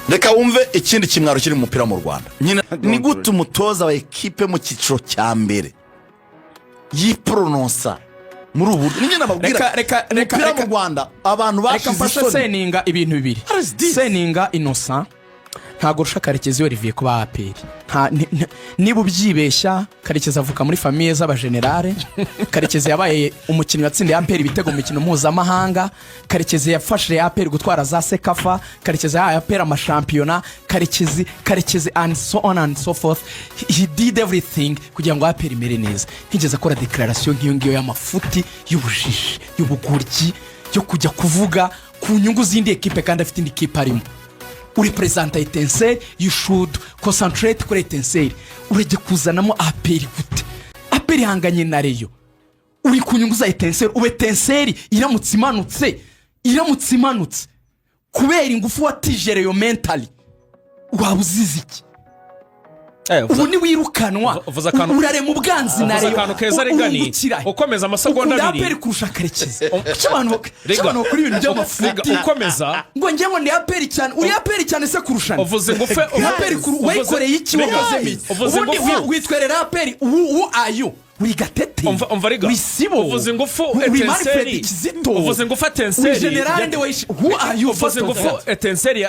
reka wumve ikindi kimwaro kiri mu mupira mu Rwanda nyine ni gute umutoza wa ekipe mu cyiciro cya mbere yiprononsa muri ubu nyine nababwira reka mu Rwanda abantu bashize isoni Seninga ibintu bibiri Seninga Innocent ntago rusha Karekezi Olivier kuba APR niba ubyibeshya Karekezi avuka muri famille z'abagenerale Karekezi yabaye umukinnyi watsindiye APR ibitego mu mikino mpuzamahanga Karekezi yafashe APR gutwara za Sekafa Karekezi yahaye APR amashampiyona Karekezi and so on and so forth he did everything kugira ngo APR imere neza ntigeze akora declaration nk'iyo ngiyo y'amafuti y'ubujiji y'ubuguryi yo kujya kuvuga ku nyungu z'indi ekipe kandi afite indi ekipe arimo uri presenta Etincelle you should concentrate kuri Etincelle urege kuzanamo APR gute APR hanganye na Rayon uri kunyungu za Etincelle ube Etincelle iramutse imanutse kubera ingufu watije Rayon mentally wabuzize iki ubu ni wirukanwa urare mu bwanzi na Rayon ukomeza amasegonda abiri APR kurusha Karekezi cy'abantu kuri ibintu by'amafuti ukomeza ngo njye ngo ndi APR cyane uri APR cyane se kurushana uvuze ngo fe APR wikoreye iki wakoze ubundi witwerera APR who are you uri gatete wisibo uvuze ngo fo Etincelle uvuze ngo fa Etincelle general ndi wish who are you uvuze ngo fo Etincelle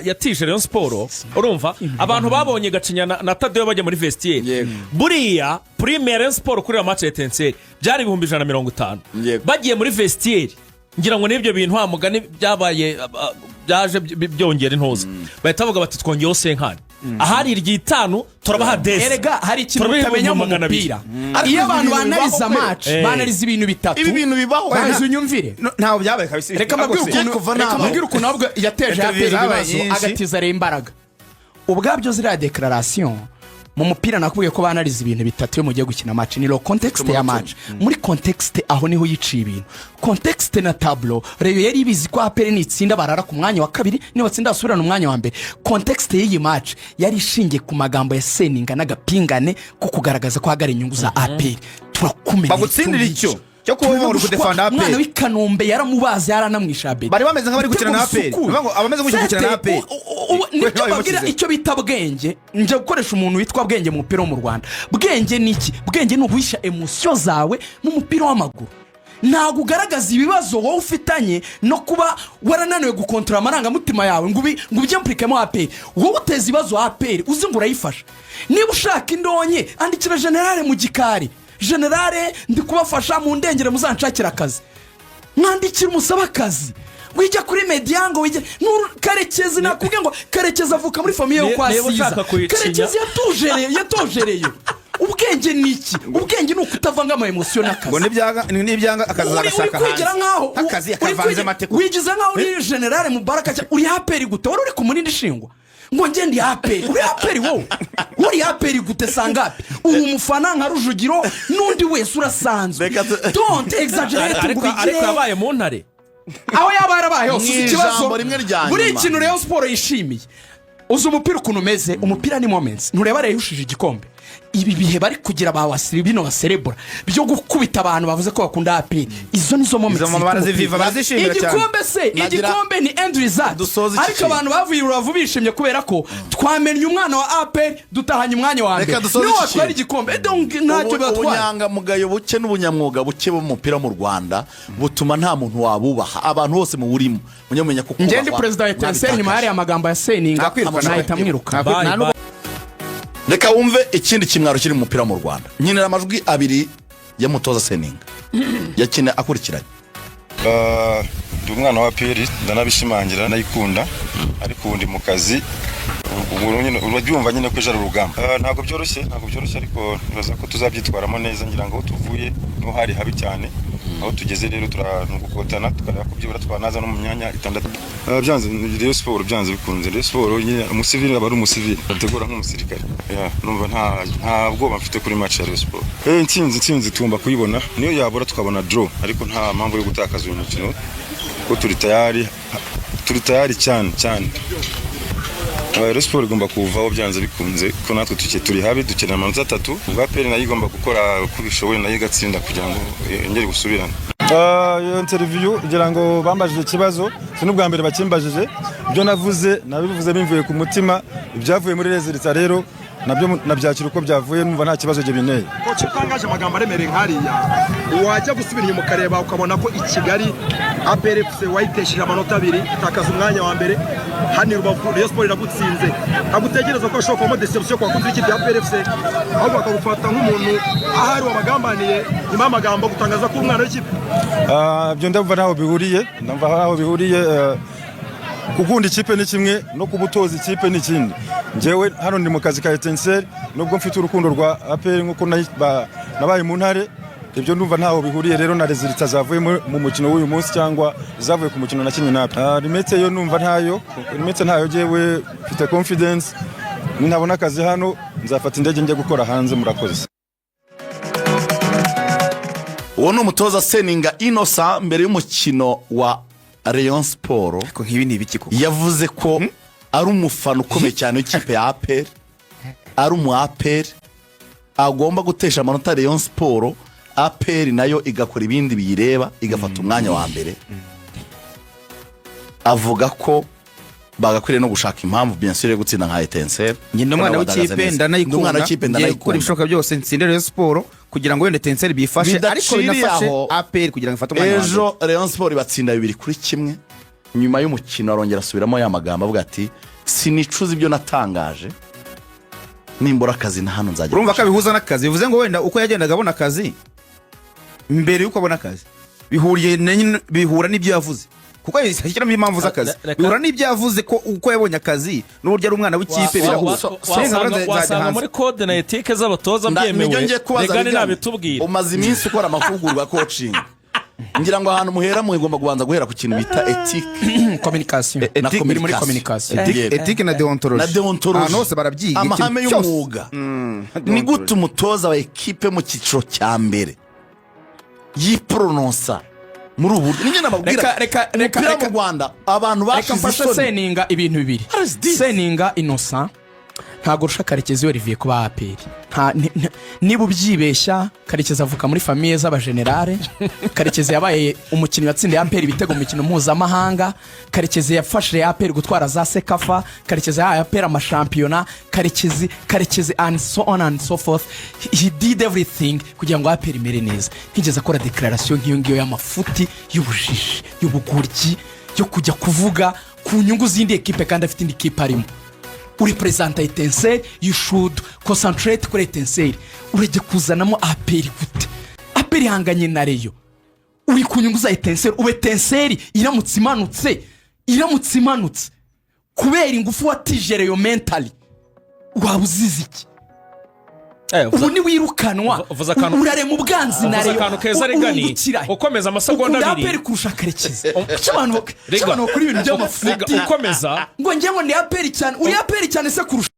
ya tije Rayon Sport urumva abantu babonye Gacinya na Tadeo bajya muri vestiaire buriya premier Rayon Sport kuri match Etincelle byari 150 bagiye muri vestiaire ngira ngo nibyo bintu hamugani byabaye byaje byongera intoza bahita bavuga bati twongeyeho senkani ahari iryitanu turabaha desi erega hari ikintu utamenya mu mupira iyo abantu banariza match banariza ibintu bitatu ibi bintu bibaho bazi unyumvire ntaho byabaye kabisa reka mabwira ukuntu nabwo yateje APR ibibazo agatiza Rayon imbaraga ubwabyo zira declaration mu mupira nakubwiye ko banariza ibintu bitatu yo mugiye gukina match ni lo context ya match muri context aho niho yiciye ibintu context na tableau Rayon yari ibizi ko APR ni itsinda barara ku mwanya wa kabiri ni batsinda asubirana umwanya wa mbere context y'iyi match yari ishingiye ku magambo ya Seninga n'agapingane ko kugaragaza ko hagara inyungu za APR turakumenya bagutsindira icyo cyo kuba uri kudefanda APR mwana w'Ikanombe yaramubaze yaranamwishabe bari bameze nk'abari gukina na APR ngo abameze nk'ugukina na APR nicyo babwira icyo bita bwenge nje gukoresha umuntu witwa bwenge mu mupira wo mu Rwanda bwenge niki bwenge ni uguhisha emotion zawe mu mupira w'amaguru ntago ugaragaza ibibazo wowe ufitanye no kuba warananiwe gukontrola amarangamutima yawe ngo ujye mplikemo APR wowe uteza ibibazo APR uzi ngo urayifasha niba ushaka indonye andikira generale mu gikari generale ndi kubafasha mu ndengere muzanshakira akazi mwandikira umusaba akazi wijya kuri mediango wijya Karekezi nakubwiye ngo Karekezi avuka muri famille yo kwasiza Karekezi yatojereye ubwenge niki ubwenge ni ukutavanga ama emotion n'akazi ngo nibyanga akazi agashaka kwigira nkaho akazi akavanze amateko wigize nkaho uri generale Mubaraka uri APR gute wari uri ku munindi shingwa ngo nge ndi APR uri APR wowe uri APR gute sangapi uri umufana nka Rujugiro nundi wese urasanzwe don't exaggerate ariko yabaye mu ntare aho yabarabaye hose ikibazo buri ikintu Rayon Sport yishimiye uzi umupira ukuntu umeze umupira ni moments ntureba Rayon yushije igikombe ibi bihe bari kugira ba wasiri bino baserebura byo gukubita abantu bavuze ko bakunda APR izo nizo moments baraziviva bazishimira cyane igikombe ni end result ariko abantu bavuye uravu bishimye kubera ko twamenye umwana wa APR dutahanye umwanya wa mbere no watwara igikombe donc ntacyo batwara ubunyanga mugayo buke n'ubunyamwuga buke mu mupira mu Rwanda butuma nta muntu wabubaha abantu bose mu burimo munyamenya kuko ngende president wa Etincelle nyuma yari amagambo ya Seninga nahita mwiruka reka wumve ikindi kimwaro kiri mu mupira mu Rwanda nyine amajwi abiri ya mutoza Seninga yakina akurikiranye ndi umwana wa APR ndanabishimangira nayikunda ariko ubundi mu kazi urabyumva nyine ko ejo ari urugamba ntabwo byoroshye ariko ntibaza ko tuzabyitwaramo neza ngira ngo tuvuye no hari habi cyane aho tugeze rero turanugukotana tukareba ko byibura twanaza no mu myanya itandatu byanze Rayon Sport byanze bikunze Rayon Sport nyine umusivili aba ari umusivili ategura nk'umusirikare numva nta bwoba mfite kuri match ya Rayon Sport intsinzi tugomba kuyibona niyo yabura tukabona draw ariko nta mpamvu yo gutakaza uyu mukino ko turi tayari cyane Rayon Sport igomba kuvaho byanze bikunze ko natwe turi habi dukenera amanota 3 ubwa APR nayo igomba gukora uko bishoboye nayo igatsinda kugira ngo yongere gusubirana iyo interview ngira ngo bambajije ikibazo si n'ubwa mbere bakimbajije ibyo navuze nabivuze bimvuye ku mutima ibyavuye muri rezilita rero nabyo nabyakira uko byavuye numva nta kibazo cyo bineye koce utangaje amagambo aremereye nk'ariya wajya gusubira inyuma ukareba ukabona ko i Kigali APR FC wayitesheje amanota 2 itakaza umwanya wa mbere hano Rubavu Rayon Sport iragutsinze agutegereza ko ashobora kubamo deception kwa kundi iki APR FC ahubwo bakagufata nk'umuntu ahari wabagambaniye nyuma y'amagambo gutangaza ko umwana w'ikipe byo ndumva ntaho bihuriye gukunda ikipe ni kimwe no kubutoza ikipe ni ikindi njyewe hano ndi mu kazi ka Etincelle nubwo mfite urukundo rwa APR nkuko nabaye mu ntare ibyo ndumva ntaho bihuriye rero na resultat zavuye mu mukino w'uyu munsi cyangwa zavuye ku mukino na kinyi napo limite yo numva ntayo jewe mfite confidence ninabona akazi hano nzafata indege njye gukora hanze murakoze. uwo ni umutoza Seninga Innocent mbere y'umukino wa Rayon Sport ko nk'ibi ni ibiki koko yavuze ko ari umufana ukomeye cyane w'ikipe ya APR ari umu APR agomba gutesha amanota Rayon Sport APR nayo igakora ibindi biyireba igafata umwanya wa mbere avuga ko bagakwiriye no gushaka impamvu bien sûr gutsinda nka Etincelle nyine umwana w'ikipe ndanayikunda gukora ibishoboka byose nsinde Rayon Sport kugira ngo wende Etincelle bifashe ariko binafashe APR kugira ngo ifate umwanya ejo Rayon Sport batsinda 2-1 nyuma y'umukino arongera asubiramo ya magambo avuga ati sinicuza ibyo natangaje nimbura akazi na hano nzajya urumva kabihuza n'akazi bivuze ngo wenda uko yagendaga abona akazi mbere yuko abona akazi bihura n'ibyo yavuze kuko yishyiramo impamvu z'akazi bihura n'ibyo yavuze ko uko yabonye akazi n'uburyo ari umwana w'ikipe birahuza wasanga muri code na etike z'abatoza byemewe rega ni nabitubwira umaze iminsi ukora amahugurwa coaching ngira ngo ahantu muhera mugomba kubanza guhera ku kintu bita ethique communication muri communication ethique na deontologie ahantu hose barabyiga amahame y'umwuga ni gute umutoza wa ekipe mu cyiciro cya mbere yiprononsa muri ubu ninjye nababwira reka mu Rwanda abantu bashize isoni Seninga ibintu bibiri Seninga Innocent ntago rusha Karekezi Olivier kuba APR niba ubyibeshya Karekezi avuka muri famille z'abagenerale Karekezi yabaye umukinnyi watsindiye APR ibitego mu mikino mpuzamahanga Karekezi yafashe APR gutwara za Sekafa Karekezi yahaye APR amashampiyona Karekezi and so on and so forth he did everything kugira ngo APR imere neza ntigeze akora declaration nk'iyo ngiyo y'amafuti y'ubujiji y'ubuguryi yo kujya kuvuga ku nyungu z'indi ekipe kandi afite indi ekipe arimo uri presenta Etincelle you should concentrate kuri Etincelle urege kuzanamo APR gute APR ihanganye na Rayon uri ku nyungu za Etincelle ube Etincelle iramutse imanutse kubera ingufu watije Rayon mentally wabuzize iki ubu ni wirukanwa urarema ubwanzi na Rayon akantu keza regani ukomeza amasegonda 2 APR kurusha Karekezi cy'abantu kuri ibintu by'amafuti ukomeza ngo njye ngo ni APR cyane uri APR cyane se kurusha